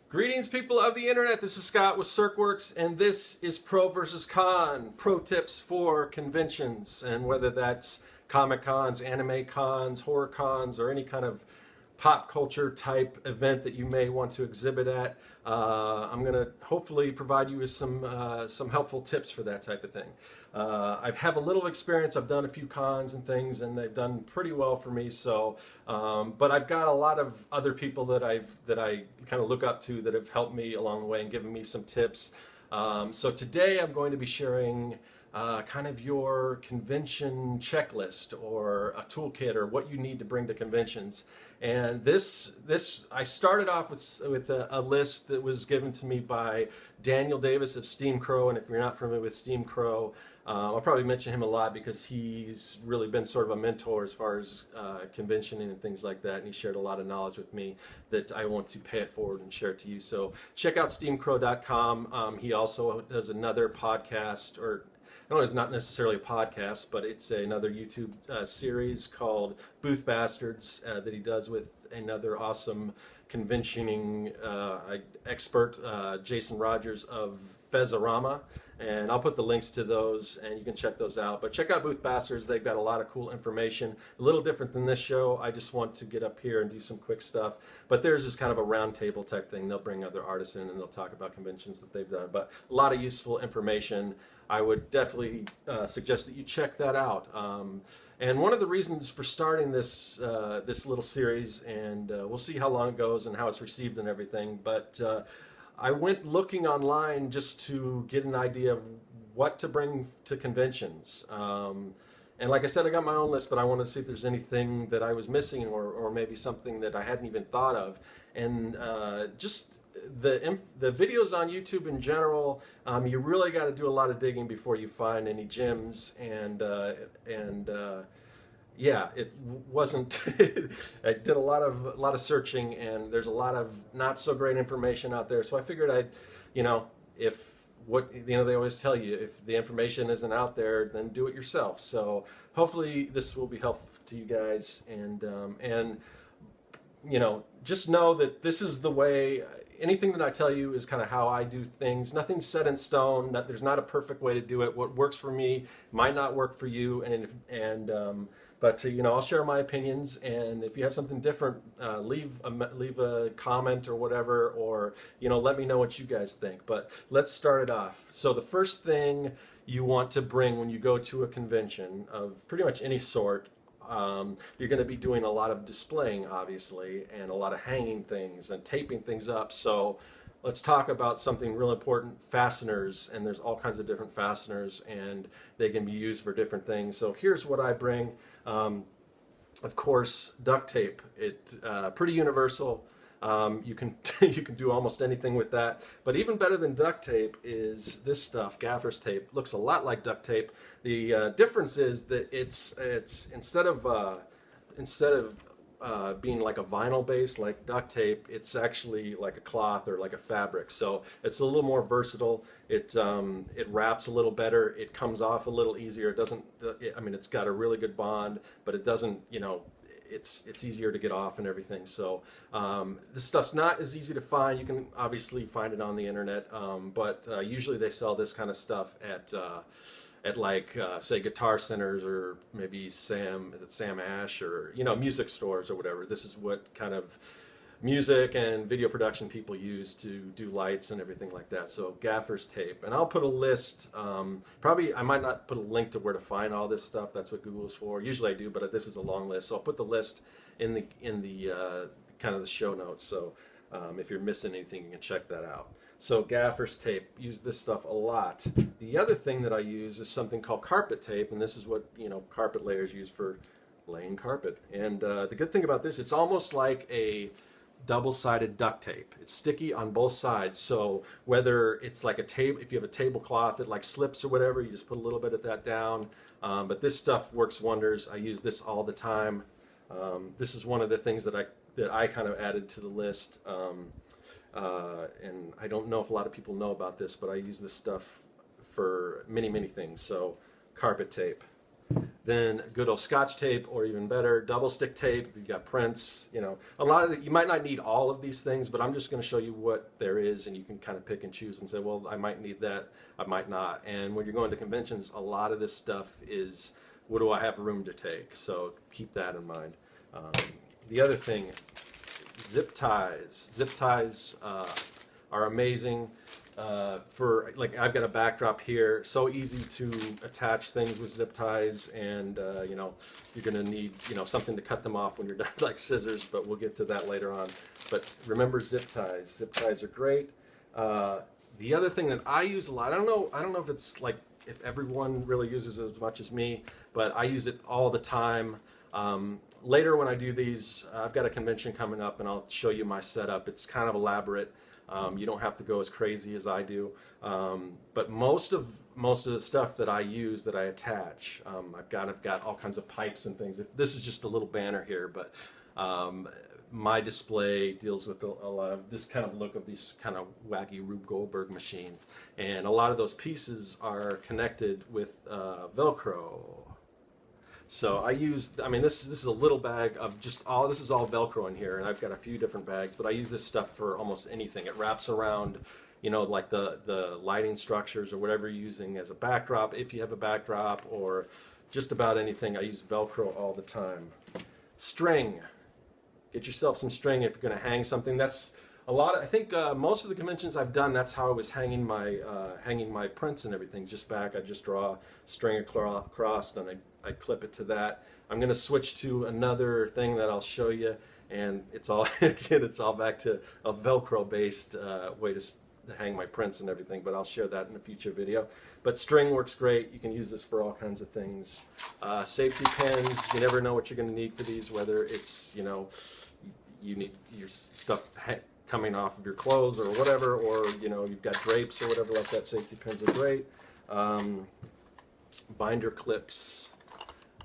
Greetings, people of the internet. This is Scott with CircWorks, and this is Pro versus Con. Pro tips for conventions, and whether that's Comic Cons, anime cons, horror cons, or any kind of pop culture type event that you may want to exhibit at. I'm going to hopefully provide you with some helpful tips for that type of thing. I have a little experience. I've done a few cons and things, and they've done pretty well for me. So, but I've got a lot of other people that I kind of look up to that have helped me along the way and given me some tips. So today I'm going to be sharing kind of your convention checklist or a toolkit or what you need to bring to conventions. And this I started off with a list that was given to me by Daniel Davis of Steam Crow. And if you're not familiar with Steam Crow, I'll probably mention him a lot because he's really been sort of a mentor as far as conventioning and things like that. And he shared a lot of knowledge with me that I want to pay it forward and share it to you. So check out steamcrow.com. He also does another podcast, or no, it's not necessarily a podcast, but it's another YouTube series called Booth Bastards that he does with another awesome conventioning expert, Jason Rogers of Fezarama. And I'll put the links to those, and you can check those out. But check out Booth Bastards. They've got a lot of cool information. A little different than this show. I just want to get up here and do some quick stuff. But theirs is kind of a round table type thing. They'll bring other artists in, and they'll talk about conventions that they've done. But a lot of useful information. I would definitely suggest that you check that out. And one of the reasons for starting this little series, and we'll see how long it goes and how it's received and everything, but I went looking online just to get an idea of what to bring to conventions. And like I said, I got my own list, but I wanted to see if there's anything that I was missing or maybe something that I hadn't even thought of. And just the videos on YouTube in general, you really got to do a lot of digging before you find any gems. And yeah, it wasn't. I did a lot of searching, and there's a lot of not so great information out there. So I figured I'd, they always tell you, if the information isn't out there, then do it yourself. So hopefully this will be helpful to you guys, and just know that this is the way. Anything that I tell you is kind of how I do things. Nothing's set in stone. There's not a perfect way to do it. What works for me might not work for you, but I'll share my opinions. And if you have something different, leave a comment or whatever, or let me know what you guys think. But let's start it off. So the first thing you want to bring when you go to a convention of pretty much any sort. You're going to be doing a lot of displaying, obviously, and a lot of hanging things and taping things up. So let's talk about something real important, fasteners. And there's all kinds of different fasteners, and they can be used for different things. So here's what I bring. Of course, duct tape. It's pretty universal. You can do almost anything with that. But even better than duct tape is this stuff, Gaffer's tape. Looks a lot like duct tape. The difference is that it's instead of being like a vinyl base like duct tape, it's actually like a cloth or like a fabric. So it's a little more versatile. It wraps a little better. It comes off a little easier. It doesn't. It's got a really good bond, but it doesn't. It's easier to get off and everything. So this stuff's not as easy to find. You can obviously find it on the internet, but usually they sell this kind of stuff at like say Guitar Centers or maybe Sam Ash or music stores or whatever. This is what kind of music and video production people use to do lights and everything like that. So Gaffer's tape, and I'll put a list. Probably I might not put a link to where to find all this stuff. That's what Google's for. Usually I do, but this is a long list, so I'll put the list in the kind of the show notes. So if you're missing anything, you can check that out. So Gaffer's tape, use this stuff a lot. The other thing that I use is something called carpet tape, and this is what carpet layers use for laying carpet. And the good thing about this, it's almost like a double-sided duct tape. It's sticky on both sides, so whether it's like a table, if you have a tablecloth that like slips or whatever, you just put a little bit of that down. But this stuff works wonders. I use this all the time. This is one of the things that I kind of added to the list. And I don't know if a lot of people know about this, but I use this stuff for many things. So carpet tape, then good old Scotch tape, or even better, double stick tape. You've got prints, you know, a lot of you might not need all of these things, but I'm just going to show you what there is, and you can kind of pick and choose and say, well, I might need that, I might not. And when you're going to conventions, a lot of this stuff is, what do I have room to take? So keep that in mind. The other thing, zip ties. Zip ties are amazing. For, like, I've got a backdrop here, so easy to attach things with zip ties, and you know, you're gonna need, you know, something to cut them off when you're done, like scissors, but we'll get to that later on. But remember zip ties. Zip ties are great. The other thing that I use a lot, I don't know if it's like, if everyone really uses it as much as me, but I use it all the time. Later when I do these, I've got a convention coming up, and I'll show you my setup. It's kind of elaborate. You don't have to go as crazy as I do, but most of the stuff that I use, that I attach, I've got all kinds of pipes and things. This is just a little banner here, but my display deals with a lot of this kind of look of these kind of wacky Rube Goldberg machine, and a lot of those pieces are connected with Velcro. So I mean, this is a little bag of just this is all Velcro in here, and I've got a few different bags, but I use this stuff for almost anything. It wraps around, you know, like the lighting structures or whatever you're using as a backdrop, if you have a backdrop, or just about anything. I use Velcro all the time. String. Get yourself some string if you're going to hang something. That's a lot. I think most of the conventions I've done, that's how I was hanging my prints and everything. Just back, I just draw string across, and I clip it to that. I'm going to switch to another thing that I'll show you, and it's all again, it's all back to a Velcro based way to hang my prints and everything, but I'll share that in a future video. But string works great. You can use this for all kinds of things. Safety pins, you never know what you're going to need for these, whether it's, you know, you need your stuff coming off of your clothes or whatever, or, you know, you've got drapes or whatever like that. Safety pins are great. Binder clips.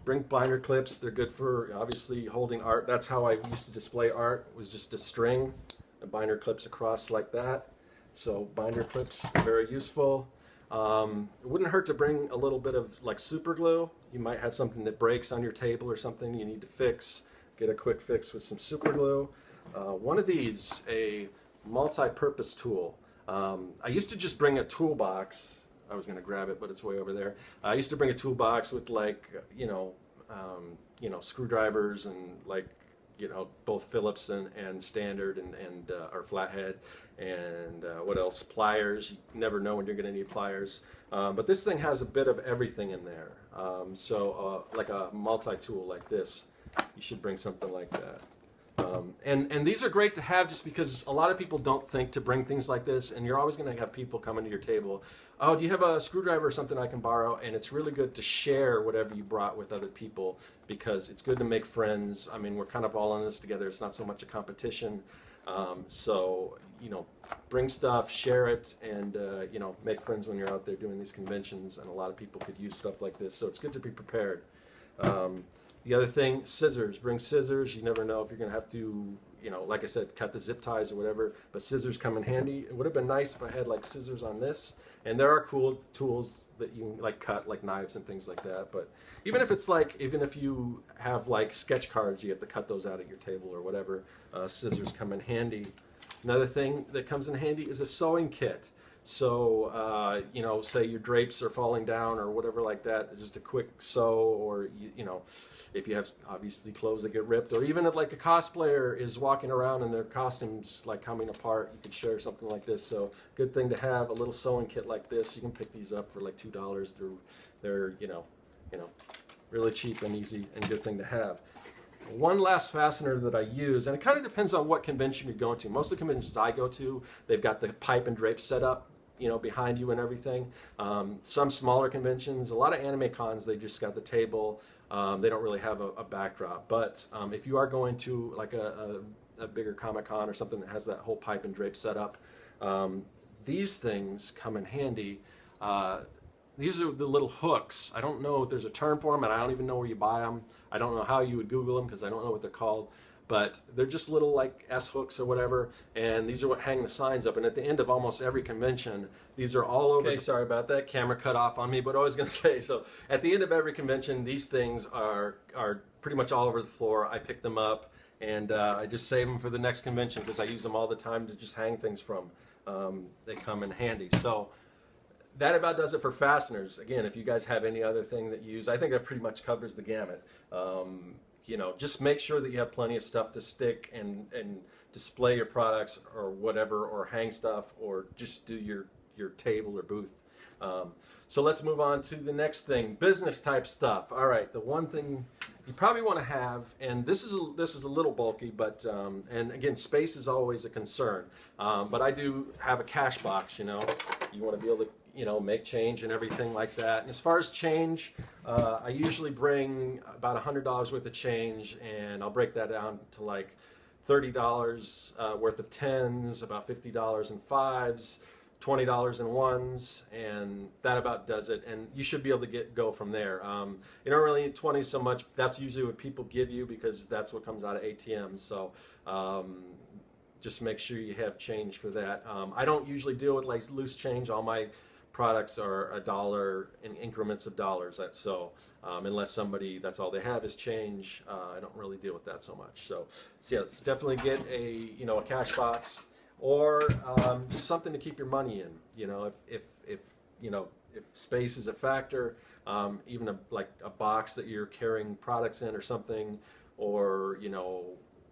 Bring binder clips. They're good for, obviously, holding art. That's how I used to display art, was just a string and binder clips across like that. So binder clips are very useful. It wouldn't hurt to bring a little bit of like super glue. You might have something that breaks on your table or something you need to fix. Get a quick fix with some super glue. One of these, a multi-purpose tool. I used to just bring a toolbox. I was going to grab it, but it's way over there. I used to bring a toolbox with, like, you know, screwdrivers and, like, you know, both Phillips and standard and or flathead, and what else? Pliers. You never know when you're going to need pliers. But this thing has a bit of everything in there. So like a multi-tool like this, you should bring something like that. And these are great to have just because a lot of people don't think to bring things like this, and you're always going to have people coming to your table. Oh, do you have a screwdriver or something I can borrow? And it's really good to share whatever you brought with other people, because it's good to make friends. I mean, we're kind of all in this together. It's not so much a competition. So, you know, bring stuff, share it, and, you know, make friends when you're out there doing these conventions, and a lot of people could use stuff like this. So it's good to be prepared. The other thing, scissors. Bring scissors. You never know if you're going to have to, you know, like I said, cut the zip ties or whatever, but scissors come in handy. It would have been nice if I had, like, scissors on this. And there are cool tools that you can, like, cut, like knives and things like that. But even if it's like, even if you have, like, sketch cards, you have to cut those out at your table or whatever, scissors come in handy. Another thing that comes in handy is a sewing kit. So, you know, say your drapes are falling down or whatever like that, just a quick sew, or, you know, if you have obviously clothes that get ripped, or even if like a cosplayer is walking around and their costume's like coming apart, you could share something like this. So good thing to have a little sewing kit like this. You can pick these up for like $2. They're you know, really cheap and easy, and good thing to have. One last fastener that I use, and it kind of depends on what convention you're going to. Most of the conventions I go to, they've got the pipe and drape set up, you know, behind you and everything. Some smaller conventions, a lot of anime cons, they just got the table. They don't really have a backdrop. But if you are going to like a bigger Comic-Con or something that has that whole pipe and drape set up, these things come in handy. These are the little hooks. I don't know if there's a term for them, and I don't even know where you buy them. I don't know how you would Google them because I don't know what they're called. but they're just little like S hooks or whatever, and these are what hang the signs up. And at the end of almost every convention, these are all over. Okay, sorry about that, camera cut off on me, but I was going to say, so at the end of every convention, these things are pretty much all over the floor. I pick them up, and I just save them for the next convention because I use them all the time to just hang things from. They come in handy. So that about does it for fasteners. Again, if you guys have any other thing that you use, I think that pretty much covers the gamut. You know, just make sure that you have plenty of stuff to stick and display your products or whatever, or hang stuff, or just do your table or booth. So let's move on to the next thing, business type stuff. All right, the one thing you probably want to have, and this is a little bulky, but and again, space is always a concern. But I do have a cash box. You know, you want to be able to, you know, make change and everything like that. And as far as change, I usually bring about $100 worth of change, and I'll break that down to like $30 worth of tens, about $50 in fives, $20 in ones, and that about does it. And you should be able to go from there. You don't really need 20 so much. That's usually what people give you because that's what comes out of ATMs. So just make sure you have change for that. I don't usually deal with like loose change. All my products are $1 in increments of dollars. So unless somebody, that's all they have is change, I don't really deal with that so much. So yeah, let's definitely get a a cash box, or just something to keep your money in. You know, if space is a factor, even like a box that you're carrying products in or something, or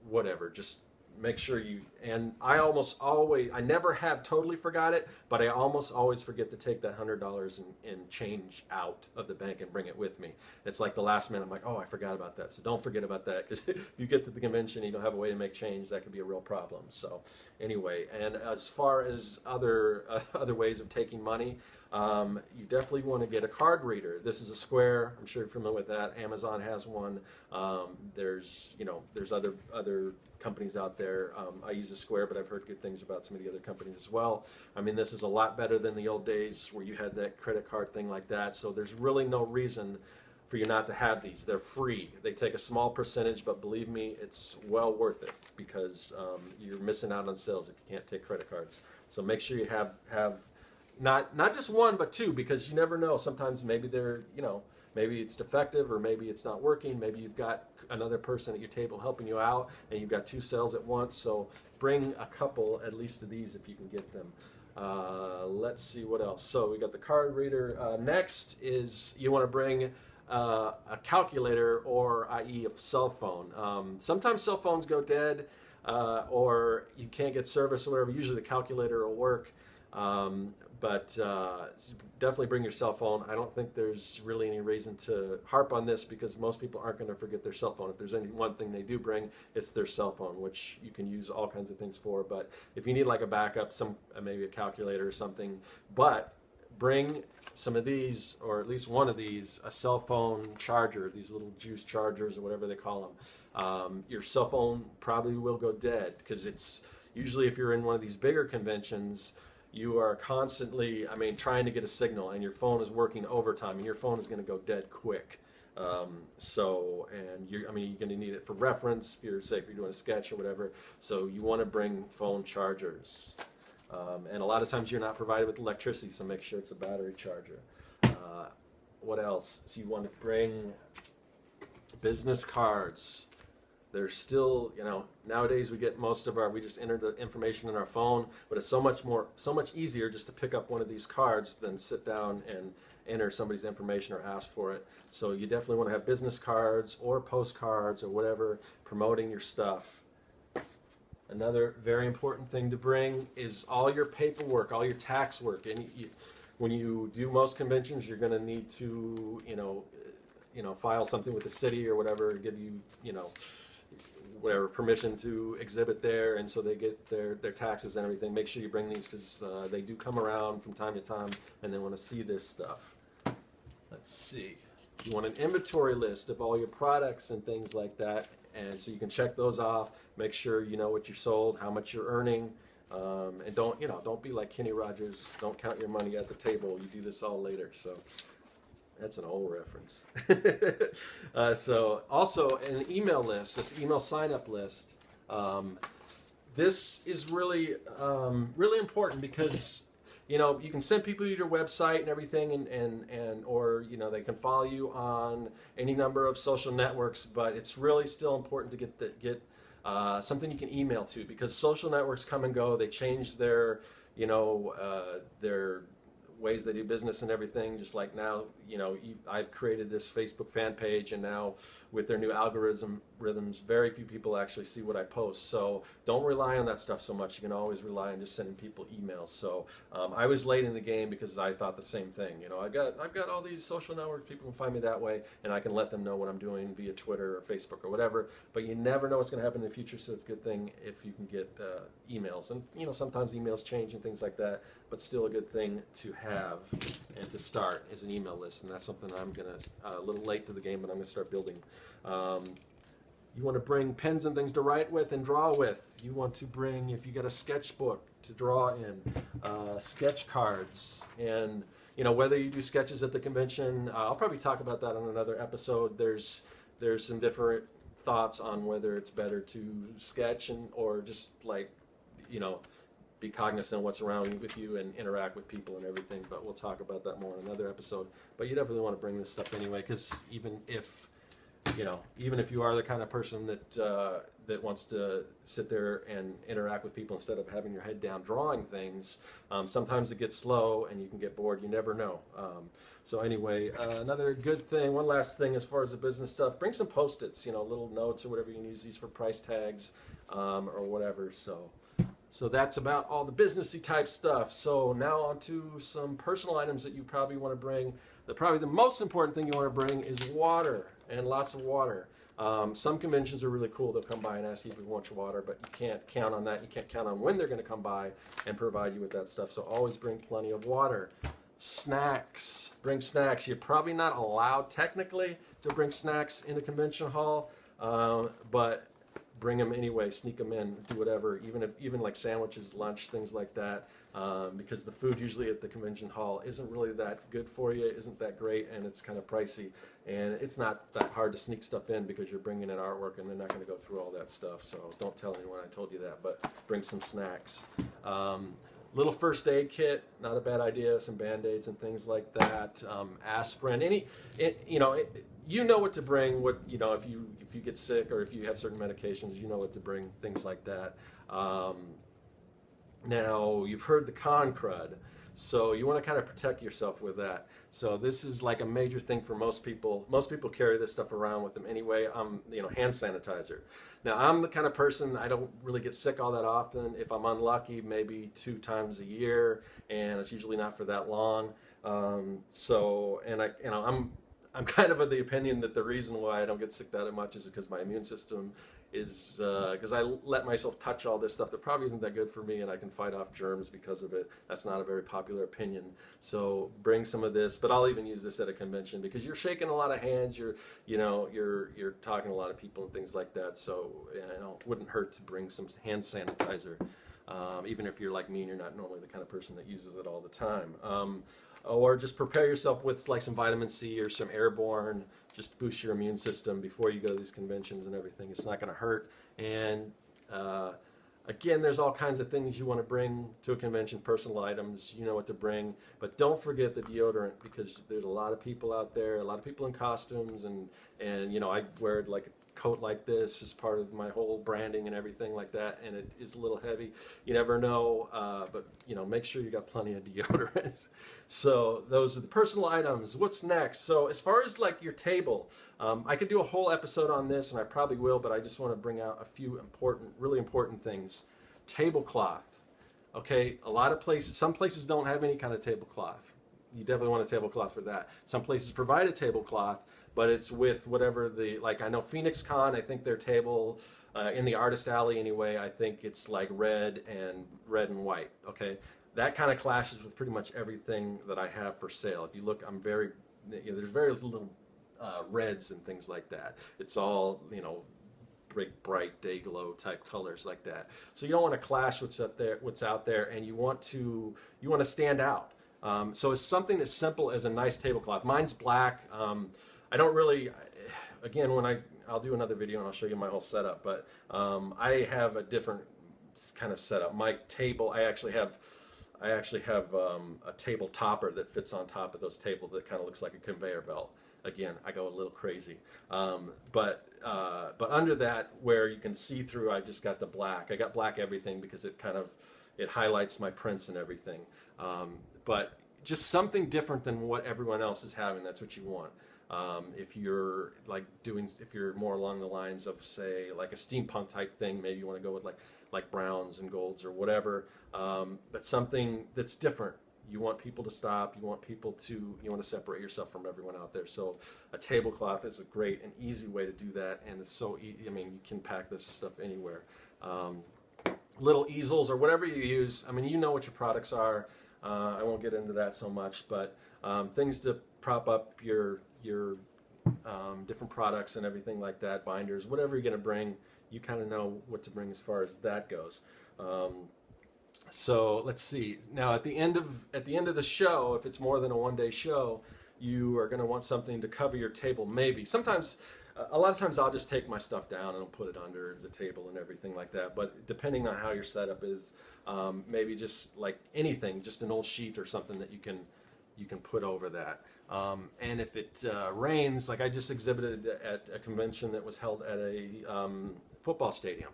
whatever, just make sure you, and I never have totally forgot it, but I almost always forget to take that $100 and change out of the bank and bring it with me. It's like the last minute, I'm like, oh, I forgot about that. So don't forget about that, because if you get to the convention and you don't have a way to make change, that could be a real problem. So anyway, and as far as other ways of taking money, you definitely want to get a card reader. This is a Square. I'm sure you're familiar with that. Amazon has one. There's other companies out there. I use a Square, but I've heard good things about some of the other companies as well. I mean, this is a lot better than the old days where you had that credit card thing like that. So there's really no reason for you not to have these. They're free. They take a small percentage, but believe me, it's well worth it, because you're missing out on sales if you can't take credit cards. So make sure you have not just one, but two, because you never know. Sometimes maybe they're, maybe it's defective, or maybe it's not working. Maybe you've got another person at your table helping you out, and you've got two sales at once. So bring a couple at least of these if you can get them. Let's see what else. So we got the card reader. Next is you want to bring a calculator, or i.e. a cell phone. Sometimes cell phones go dead, or you can't get service or whatever. Usually the calculator will work. But definitely bring your cell phone. I don't think there's really any reason to harp on this, because most people aren't going to forget their cell phone. If there's any one thing they do bring, it's their cell phone, which you can use all kinds of things for. But if you need like a backup, maybe a calculator or something, but bring some of these, or at least one of these, a cell phone charger, these little juice chargers or whatever they call them. Your cell phone probably will go dead, because it's usually, if you're in one of these bigger conventions, you are constantly, trying to get a signal, and your phone is working overtime, and your phone is going to go dead quick. And you're going to need it for reference, if you're doing a sketch or whatever. So you want to bring phone chargers. And a lot of times you're not provided with electricity, so make sure it's a battery charger. What else? So you want to bring business cards. There's still, nowadays we just enter the information in our phone, but it's so much easier just to pick up one of these cards than sit down and enter somebody's information or ask for it. So you definitely want to have business cards or postcards or whatever promoting your stuff. Another very important thing to bring is all your paperwork, all your tax work. And when you do most conventions, you're going to need to, file something with the city or whatever to give you, whatever permission to exhibit there, and so they get their taxes and everything. Make sure you bring these, because they do come around from time to time, and they want to see this stuff. Let's see. You want an inventory list of all your products and things like that, and so you can check those off. Make sure you know what you sold, how much you're earning, and don't be like Kenny Rogers. Don't count your money at the table. You do this all later. So That's an old reference. So also an email list, this email sign-up list. This is really, really important because, you know, you can send people to your website and everything, and or, you know, they can follow you on any number of social networks, but it's really still important to get something you can email to, because social networks come and go. They change their, you know, their ways they do business and everything. Just like now, you know, I've created this Facebook fan page, and now with their new rhythms, very few people actually see what I post. So don't rely on that stuff so much. You can always rely on just sending people emails. So I was late in the game because I thought the same thing. You know, I've got all these social networks. People can find me that way, and I can let them know what I'm doing via Twitter or Facebook or whatever. But you never know what's going to happen in the future, so it's a good thing if you can get emails. And you know, sometimes emails change and things like that, but still a good thing to have and to start is an email list. And that's something I'm going to, a little late to the game, but I'm going to start building. You want to bring pens and things to write with and draw with. You want to bring, if you got a sketchbook to draw in, sketch cards. And you know, whether you do sketches at the convention, I'll probably talk about that on another episode. There's some different thoughts on whether it's better to sketch or just, like, you know, be cognizant of what's around with you and interact with people and everything. But we'll talk about that more in another episode. But you definitely want to bring this stuff anyway, because even if you are the kind of person that wants to sit there and interact with people instead of having your head down drawing things, sometimes it gets slow and you can get bored. You never know. So anyway, another good thing, one last thing as far as the business stuff, bring some Post-its, you know, little notes or whatever. You can use these for price tags or whatever. So that's about all the businessy type stuff. So now on to some personal items that you probably want to bring. Probably the most important thing you want to bring is water, and lots of water. Some conventions are really cool. They'll come by and ask you if you want your water, but you can't count on that. You can't count on when they're going to come by and provide you with that stuff. So always bring plenty of water. Snacks. Bring snacks. You're probably not allowed technically to bring snacks in a convention hall, but bring them anyway. Sneak them in. Do whatever. Even like sandwiches, lunch, things like that. Because the food usually at the convention hall isn't really that good for you, isn't that great, and it's kind of pricey. And it's not that hard to sneak stuff in because you're bringing in artwork and they're not going to go through all that stuff. So don't tell anyone I told you that, but bring some snacks. Little first aid kit, not a bad idea. Some Band-Aids and things like that. Aspirin. You know what to bring. If you get sick or if you have certain medications, you know what to bring. Things like that. Now, you've heard the con crud, so you want to kind of protect yourself with that. So this is like a major thing for most people. Most people carry this stuff around with them anyway. Hand sanitizer. Now, I'm the kind of person, I don't really get sick all that often. If I'm unlucky, maybe 2 times a year, and it's usually not for that long. I'm kind of the opinion that the reason why I don't get sick that much is because my immune system is because I let myself touch all this stuff that probably isn't that good for me, and I can fight off germs because of it. That's not a very popular opinion. So bring some of this, but I'll even use this at a convention because you're shaking a lot of hands, you're talking to a lot of people and things like that. So it wouldn't hurt to bring some hand sanitizer, even if you're like me and you're not normally the kind of person that uses it all the time. Or just prepare yourself with like some vitamin C or some Airborne, just to boost your immune system before you go to these conventions and everything. It's not going to hurt. And again, there's all kinds of things you want to bring to a convention, personal items, you know what to bring. But don't forget the deodorant, because there's a lot of people out there, a lot of people in costumes, and I wear like a coat like this as part of my whole branding and everything like that, and it is a little heavy. You never know, but make sure you got plenty of deodorants. So those are the personal items. What's next? So as far as like your table, I could do a whole episode on this, and I probably will, but I just want to bring out a few really important things. Tablecloth. Okay, some places don't have any kind of tablecloth. You definitely want a tablecloth for that. Some places provide a tablecloth, but it's with whatever I know Phoenix Con, I think their table, in the Artist Alley anyway, I think it's like red and white, okay? That kind of clashes with pretty much everything that I have for sale. If you look, there's very little reds and things like that. It's all, bright day glow type colors like that. So you don't want to clash what's out there, and you want to stand out. So it's something as simple as a nice tablecloth. Mine's black. I don't really, again, I'll do another video and I'll show you my whole setup, but I have a different kind of setup. My table, I actually have a table topper that fits on top of those tables that kind of looks like a conveyor belt. Again, I go a little crazy, but under that, where you can see through, I just got the black. I got black everything because it highlights my prints and everything. But just something different than what everyone else is having. That's what you want. If you're if you're more along the lines of, say, like a steampunk type thing, maybe you want to go with like browns and golds or whatever. But something that's different. You want people to stop. You want to separate yourself from everyone out there. So a tablecloth is a great and easy way to do that, and it's so easy. I mean, you can pack this stuff anywhere. Little easels or whatever you use. I mean, you know what your products are. I won't get into that so much, but things to prop up your different products and everything like that, binders, whatever you're going to bring, you kind of know what to bring as far as that goes. So let's see. Now at the end of the show, if it's more than a one-day show, you are going to want something to cover your table. Maybe sometimes, a lot of times I'll just take my stuff down and I'll put it under the table and everything like that. But depending on how your setup is, maybe just like anything, just an old sheet or something that you can put over that. And if it rains, like I just exhibited at a convention that was held at a football stadium,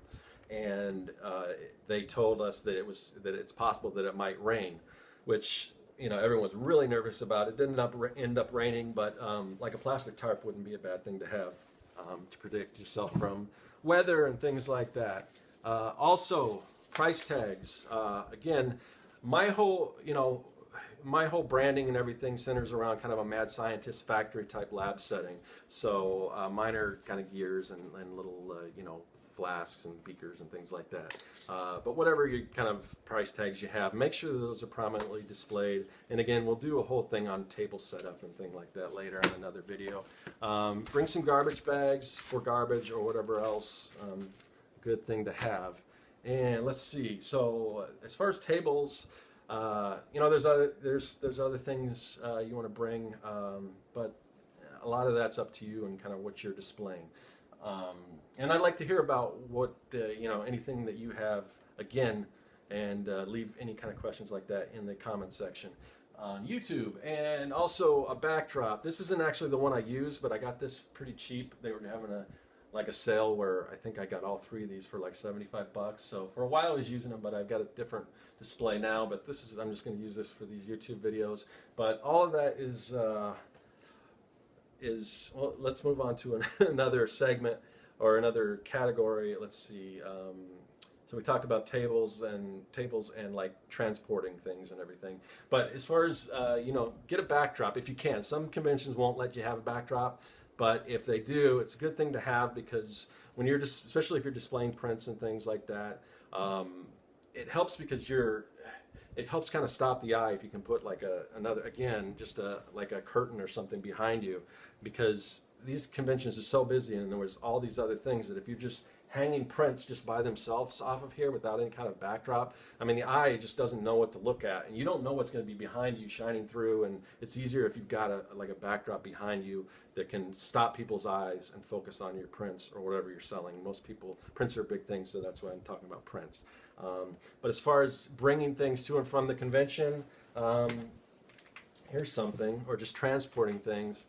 and they told us that it's possible that it might rain, which, you know, everyone was really nervous about. It didn't end up raining, but like a plastic tarp wouldn't be a bad thing to have to protect yourself from weather and things like that. Also, price tags. Again, my whole branding and everything centers around kind of a mad scientist factory type lab setting. So mine are kind of gears and little flasks and beakers and things like that. But whatever you kind of price tags you have, make sure that those are prominently displayed. And again, we'll do a whole thing on table setup and thing like that later on another video. Bring some garbage bags for garbage or whatever else. Good thing to have. And let's see. So as far as tables, there's other things you want to bring, but a lot of that's up to you and kind of what you're displaying. And I'd like to hear about what anything that you have again, and leave any kind of questions like that in the comment section on YouTube. And also a backdrop. This isn't actually the one I use, but I got this pretty cheap. They were having a sale where I think I got all three of these for like 75 bucks. So for a while I was using them, but I've got a different display now. But I'm just going to use this for these YouTube videos. But all of that is well, let's move on to another segment or another category. Let's see. So we talked about tables and like transporting things and everything. But as far as get a backdrop if you can. Some conventions won't let you have a backdrop, but if they do, it's a good thing to have, because when you're especially if you're displaying prints and things like that, it helps because it helps kind of stop the eye if you can put like just like a curtain or something behind you, because these conventions are so busy and there's all these other things that if you're just hanging prints just by themselves off of here without any kind of backdrop, I mean, the eye just doesn't know what to look at, and you don't know what's going to be behind you shining through. And it's easier if you've got a backdrop behind you that can stop people's eyes and focus on your prints or whatever you're selling. Most people, prints are a big thing, so that's why I'm talking about prints. But as far as bringing things to and from the convention, here's something, or just transporting things.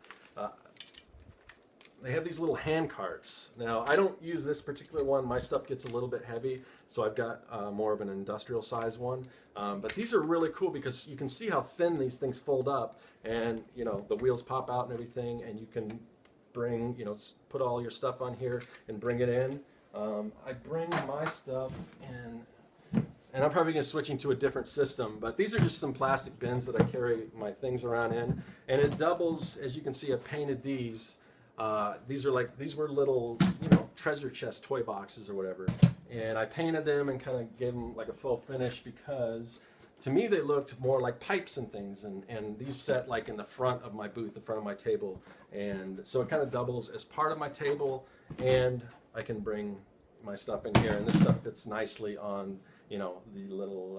They have these little hand carts. Now, I don't use this particular one. My stuff gets a little bit heavy, so I've got more of an industrial size one. But these are really cool because you can see how thin these things fold up, and the wheels pop out and everything, and you can bring, put all your stuff on here and bring it in. I bring my stuff in, and I'm probably going to switch into a different system, but these are just some plastic bins that I carry my things around in, and it doubles. As you can see, I painted these. These were little, treasure chest toy boxes or whatever, and I painted them and kind of gave them like a full finish because to me they looked more like pipes and things, and these set like in the front of my booth, the front of my table, and so it kind of doubles as part of my table, and I can bring my stuff in here, and this stuff fits nicely on the little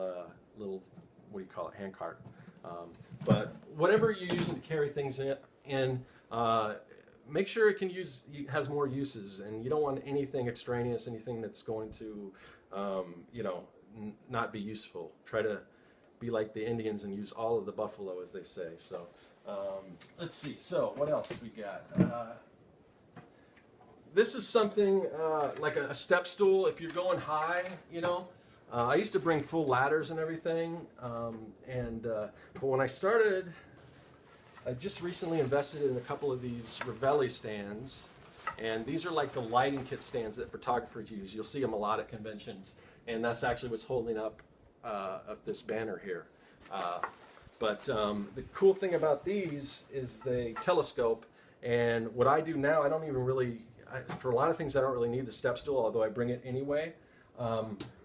what do you call it, hand cart. But whatever you're using to carry things in make sure it has more uses, and you don't want anything extraneous, anything that's going to, you know, not be useful. Try to be like the Indians and use all of the buffalo, as they say. So let's see. So what else we got? This is something like a step stool. If you're going high, you know. I used to bring full ladders and everything, but when I started, I just recently invested in a couple of these Ravelli stands, and these are like the lighting kit stands that photographers use. You'll see them a lot at conventions, and that's actually what's holding up this banner here. But the cool thing about these is they telescope, and what I do now, I don't even really, for a lot of things I don't really need the step stool, although I bring it anyway.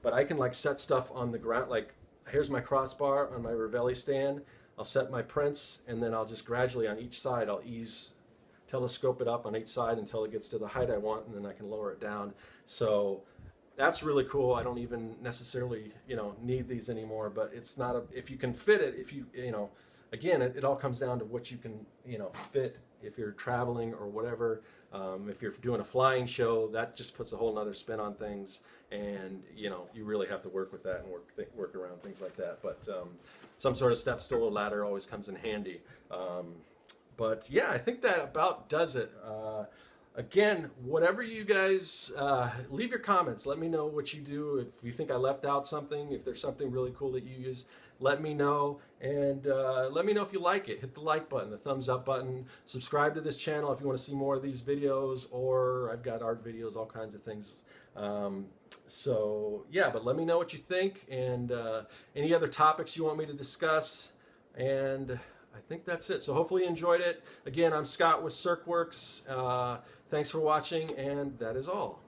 But I can like set stuff on the ground, like here's my crossbar on my Ravelli stand. I'll set my prints, and then I'll just gradually on each side, I'll telescope it up on each side until it gets to the height I want, and then I can lower it down. So that's really cool. I don't even necessarily, you know, need these anymore, but it's not if you can fit it, you know, again, it all comes down to what you can, you know, fit if you're traveling or whatever. If you're doing a flying show, that just puts a whole nother spin on things, and you know, you really have to work with that and work around things like that. But some sort of step stool or ladder always comes in handy. But yeah, I think that about does it. Again, whatever you guys, leave your comments. Let me know what you do. If you think I left out something, if there's something really cool that you use, let me know. And let me know if you like it. Hit the like button, the thumbs up button. Subscribe to this channel if you want to see more of these videos, or I've got art videos, all kinds of things. So yeah, but let me know what you think, and any other topics you want me to discuss. And I think that's it. So hopefully you enjoyed it. Again, I'm Scott with CircWorks. Thanks for watching, and that is all.